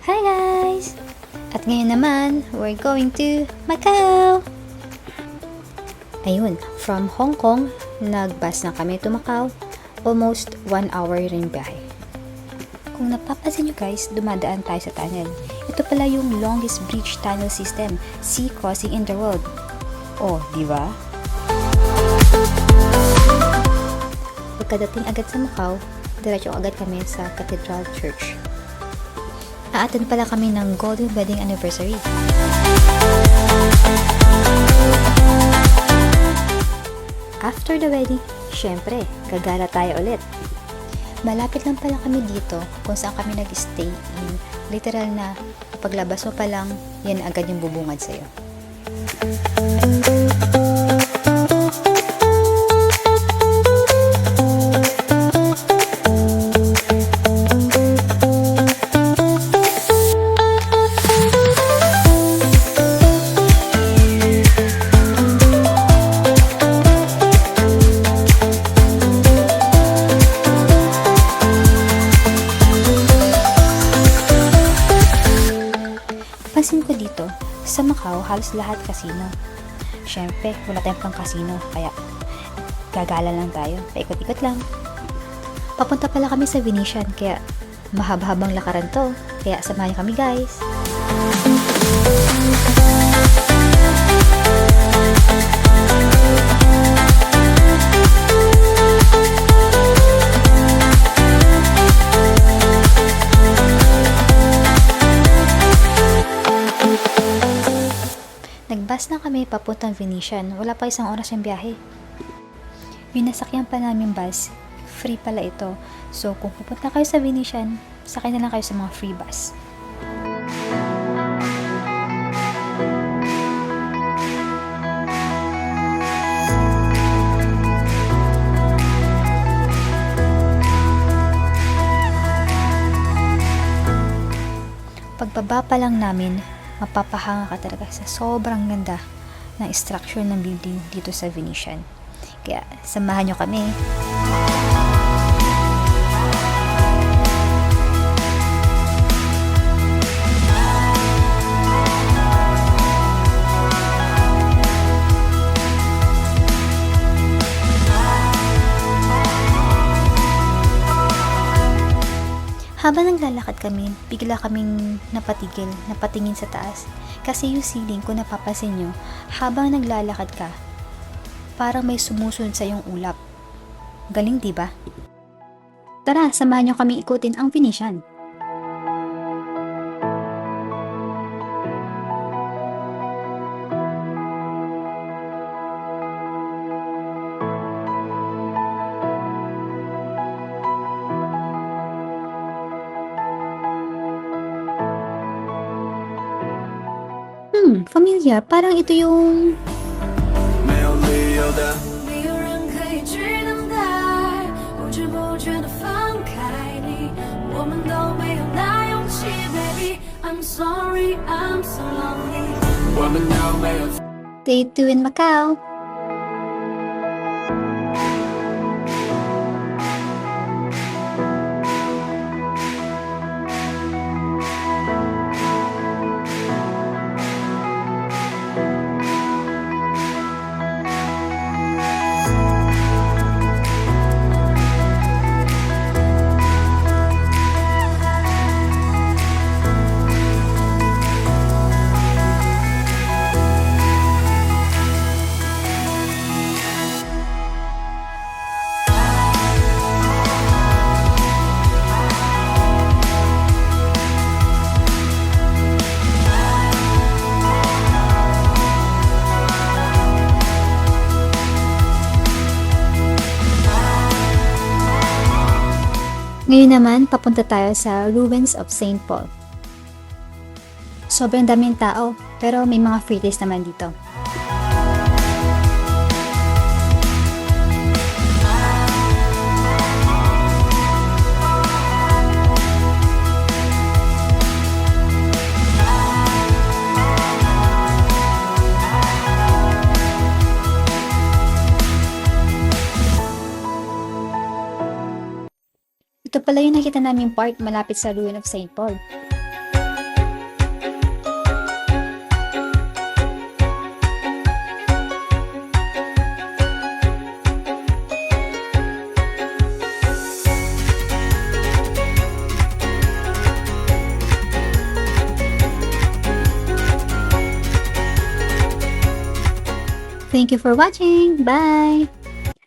Hi guys! At ngayon naman, we're going to Macau! Ayun, from Hong Kong, nag-bus na kami to Macau. Almost 1 hour rin biyahe. Kung napapansin nyo guys, dumadaan tayo sa tunnel. Ito pala yung longest bridge tunnel system, sea crossing in the world. Oh, di ba? Pagkadating agad sa Macau, diretso agad kami sa Cathedral Church. Aaten pala kami ng Golden Wedding Anniversary. After the wedding, syempre, gagala tayo ulit. Malapit lang pala kami dito kung saan kami nag-stay in. Literal na, paglabas mo pa lang, yan agad yung bubungad sa'yo. Pansin ko dito, sa Macau, halos lahat casino. Syempre, wala tayong pang casino, kaya gagala lang tayo, paikot-ikot lang. Papunta pala kami sa Venetian, kaya mahaba-habang lakaran to, kaya samahan niyo kami guys. Nagbus na kami papuntang Venetian. Wala pa isang oras yung biyahe. Yung nasakyan pa namin bus, free pala ito. So, kung pupunta kayo sa Venetian, sakay na lang kayo sa mga free bus. Pagbaba pa lang namin, mapapahanga ka talaga sa sobrang ganda ng structure ng building dito sa Venetian. Kaya, samahan nyo kami. Habang naglalakad kami, bigla kaming napatingin sa taas. Kasi yung ceiling, kung napapansin nyo, habang naglalakad ka, parang may sumusunod sa yung ulap. Galing, diba? Tara, samahan nyo kami ikutin ang Venetian. Familiar. Parang ito yung... Day 2 in Macau. Ngayon naman, papunta tayo sa Ruins of St. Paul. Sobrang daming tao, pero may mga free days naman dito. Ito pala yung nakita naming park malapit sa Ruin of St. Paul. Thank you for watching. Bye!